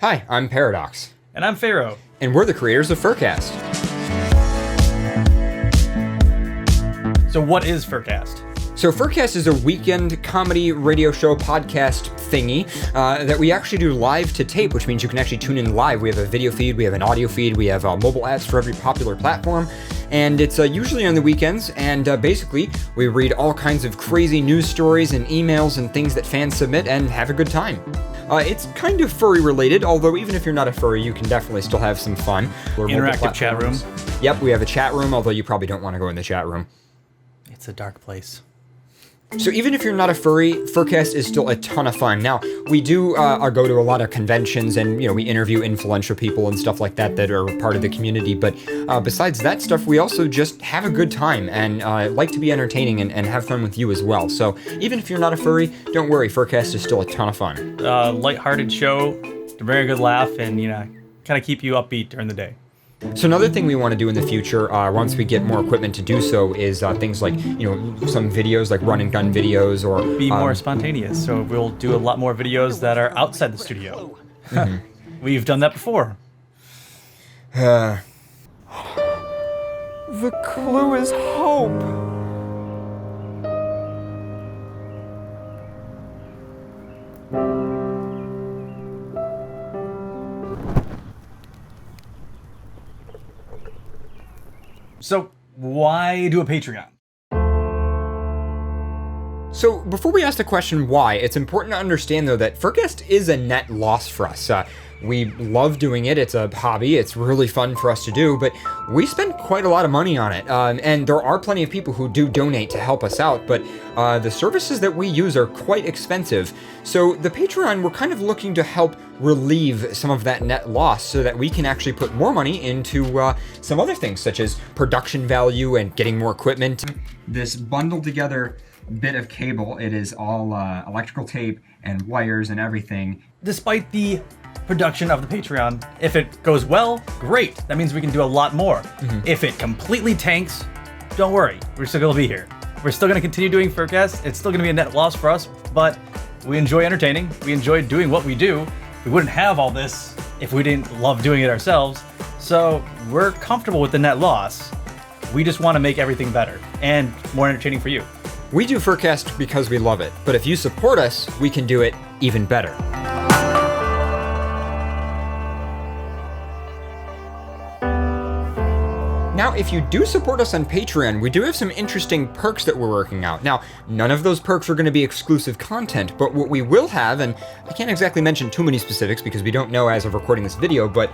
Hi, I'm Paradox. And I'm Pharaoh. And we're the creators of FurCast. So what is FurCast? So FurCast is a weekend comedy radio show podcast thingy that we actually do live to tape, which means you can actually tune in live. We have a video feed, we have an audio feed, we have mobile apps for every popular platform, and it's usually on the weekends, and basically we read all kinds of crazy news stories and emails and things that fans submit and have a good time. It's kind of furry related, although even if you're not a furry, you can definitely still have some fun. Interactive chat room. Yep, we have a chat room, although you probably don't want to go in the chat room. It's a dark place. So even if you're not a furry, FurCast is still a ton of fun. Now, we do go to a lot of conventions and, we interview influential people and stuff like that are part of the community. But besides that stuff, we also just have a good time and like to be entertaining and have fun with you as well. So even if you're not a furry, don't worry, FurCast is still a ton of fun. Lighthearted show, a very good laugh, and, kind of keep you upbeat during the day. So another thing we want to do in the future, once we get more equipment to do so, is things like, some videos, like run and gun videos, or... Be more spontaneous, so we'll do a lot more videos that are outside the studio. Mm-hmm. We've done that before. The clue is hope. So, why do a Patreon? So, before we ask the question why, it's important to understand, though, that FurCast is a net loss for us. We love doing it. It's a hobby. It's really fun for us to do, but we spend quite a lot of money on it. And there are plenty of people who do donate to help us out, but the services that we use are quite expensive. So the Patreon, we're kind of looking to help relieve some of that net loss so that we can actually put more money into some other things, such as production value and getting more equipment. This bundled together bit of cable, it is all electrical tape and wires and everything. Despite the production of the Patreon, if it goes well, great. That means we can do a lot more. Mm-hmm. If it completely tanks, don't worry. We're still going to be here. We're still going to continue doing FurCast. It's still going to be a net loss for us, but we enjoy entertaining. We enjoy doing what we do. We wouldn't have all this if we didn't love doing it ourselves. So we're comfortable with the net loss. We just want to make everything better and more entertaining for you. We do FurCast because we love it, but if you support us, we can do it even better. Now, if you do support us on Patreon, we do have some interesting perks that we're working out. Now, none of those perks are going to be exclusive content, but what we will have, and I can't exactly mention too many specifics because we don't know as of recording this video, but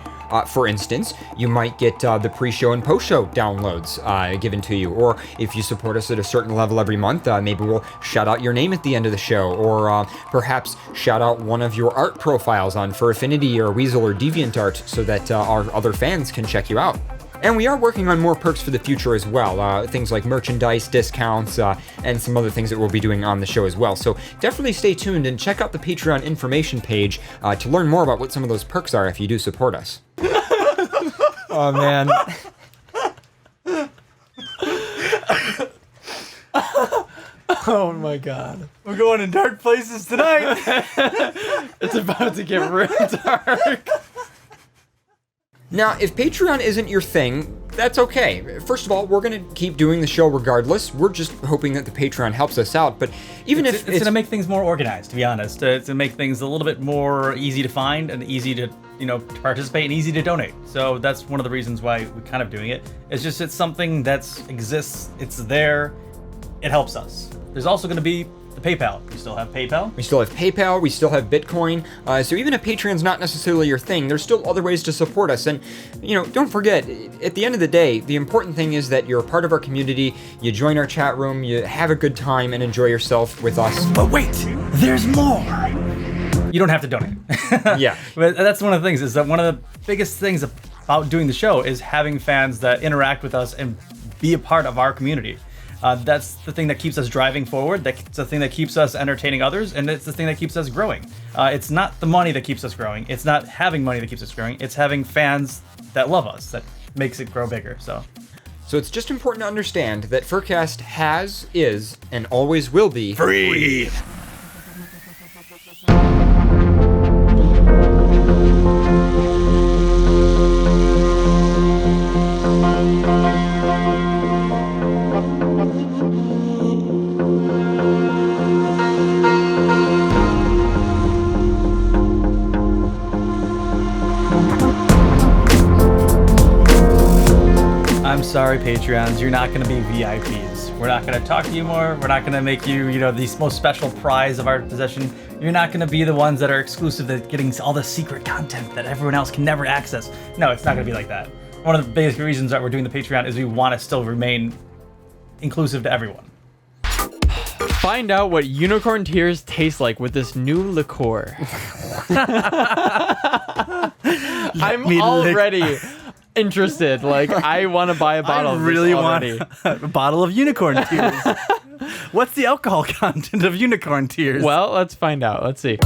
for instance, you might get the pre-show and post-show downloads given to you, or if you support us at a certain level every month, maybe we'll shout out your name at the end of the show, or perhaps shout out one of your art profiles on Fur Affinity or Weasel or DeviantArt so that our other fans can check you out. And we are working on more perks for the future as well, things like merchandise, discounts, and some other things that we'll be doing on the show as well. So definitely stay tuned and check out the Patreon information page to learn more about what some of those perks are if you do support us. Oh, man. Oh my god. We're going in dark places tonight. It's about to get real dark. Now, if Patreon isn't your thing, that's okay. First of all, we're going to keep doing the show regardless. We're just hoping that the Patreon helps us out, but even if it's going to make things more organized, to be honest, to make things a little bit more easy to find and easy to, to participate and easy to donate. So that's one of the reasons why we're kind of doing it. It's just, it's something that exists, it's there, it helps us. There's also going to be the PayPal. We still have PayPal. We still have PayPal. We still have Bitcoin. So even if Patreon's not necessarily your thing, there's still other ways to support us. And, don't forget, at the end of the day, the important thing is that you're a part of our community, you join our chat room, you have a good time and enjoy yourself with us. But wait, there's more. You don't have to donate. Yeah. But that's one of the things, is that one of the biggest things about doing the show is having fans that interact with us and be a part of our community. That's the thing that keeps us driving forward. That's the thing that keeps us entertaining others, and it's the thing that keeps us growing. It's not the money that keeps us growing. It's not having money that keeps us growing. It's having fans that love us that makes it grow bigger. So it's just important to understand that FurCast is, and always will be free. I'm sorry, Patreons, you're not going to be VIPs. We're not going to talk to you more. We're not going to make you, the most special prize of our possession. You're not going to be the ones that are exclusive to getting all the secret content that everyone else can never access. No, it's not going to be like that. One of the biggest reasons that we're doing the Patreon is we want to still remain inclusive to everyone. Find out what unicorn tears taste like with this new liqueur. I'm already interested. Like, I want to buy a bottle. I really of this want a bottle of unicorn tears. What's the alcohol content of unicorn tears? Well, let's find out. Let's see.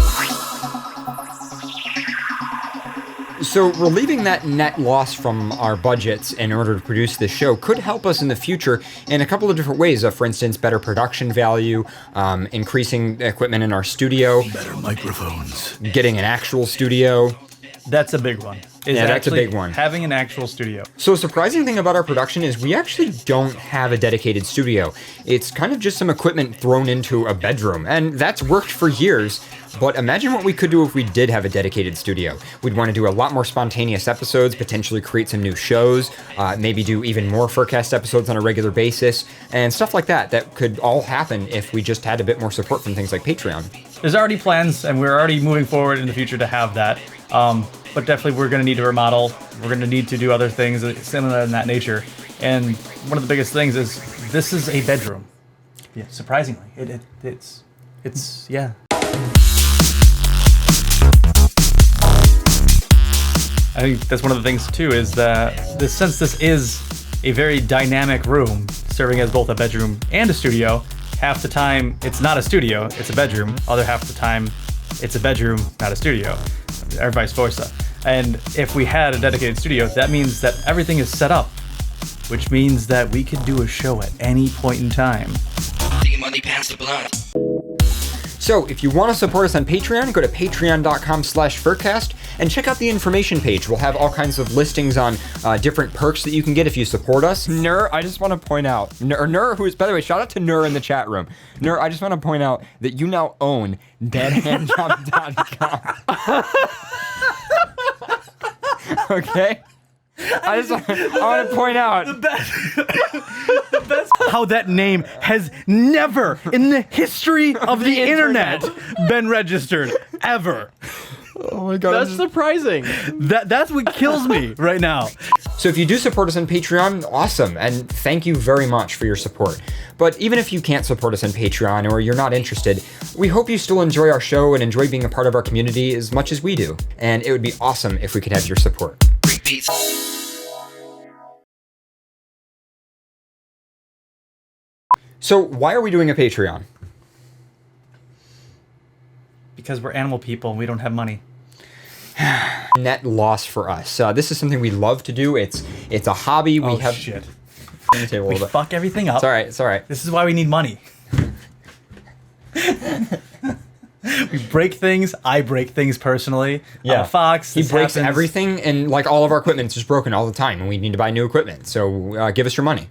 So relieving that net loss from our budgets in order to produce this show could help us in the future in a couple of different ways. For instance, better production value, increasing equipment in our studio, better microphones, getting an actual studio. That's a big one. That's a big one. Having an actual studio. So a surprising thing about our production is we actually don't have a dedicated studio. It's kind of just some equipment thrown into a bedroom, and that's worked for years. But imagine what we could do if we did have a dedicated studio. We'd want to do a lot more spontaneous episodes, potentially create some new shows, maybe do even more FurCast episodes on a regular basis, and stuff like that. That could all happen if we just had a bit more support from things like Patreon. There's already plans, and we're already moving forward in the future to have that. But definitely we're going to need to remodel. We're going to need to do other things similar in that nature. And one of the biggest things is this is a bedroom. Yeah, surprisingly. It's yeah. I think that's one of the things too, is that since this is a very dynamic room, serving as both a bedroom and a studio, half the time it's not a studio, it's a bedroom. Other half the time it's a bedroom, not a studio, or vice versa. And if we had a dedicated studio, that means that everything is set up, which means that we could do a show at any point in time. The money past the blood. So if you want to support us on Patreon, go to patreon.com/FurCast and check out the information page. We'll have all kinds of listings on different perks that you can get if you support us. Nur, I just want to point out, Nur, who is, by the way, shout out to Nur in the chat room. Nur, I just want to point out that you now own deadhandjob.com. Okay? I want to point out the best how that name has never in the history of the internet been registered ever. Oh my god. That's surprising. That's what kills me right now. So if you do support us on Patreon, awesome, and thank you very much for your support. But even if you can't support us on Patreon or you're not interested, we hope you still enjoy our show and enjoy being a part of our community as much as we do. And it would be awesome if we could have your support. Repeat. So why are we doing a Patreon? Because we're animal people and we don't have money. Net loss for us. This is something we love to do. It's a hobby. We have shit. On the table a We little bit. fuck everything up. It's all right. It's all right. This is why we need money. We break things. I break things personally. I'm a fox. He This breaks happens. everything, and like all of our equipment's just broken all the time, and we need to buy new equipment. So give us your money.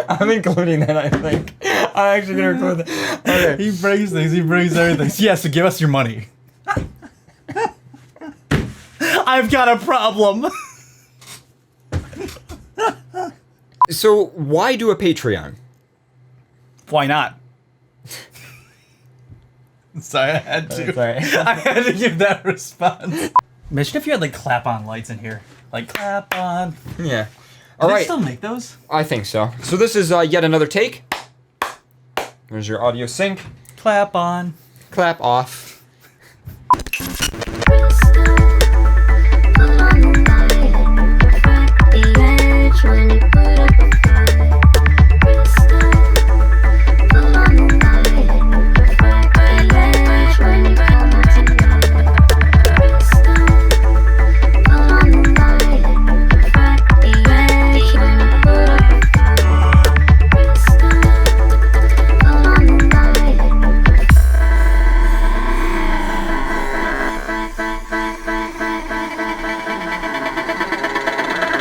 I'm including that, I think. I'm actually going to include that. Okay. He breaks things. He breaks everything. Yes, so give us your money. I've got a problem. So why do a Patreon? Why not? Sorry, I had to. Sorry. I had to give that response. Imagine if you had like clap-on lights in here. Like clap on. Yeah. Do All they right. still make those? I think so. So this is yet another take. There's your audio sync. Clap on. Clap off.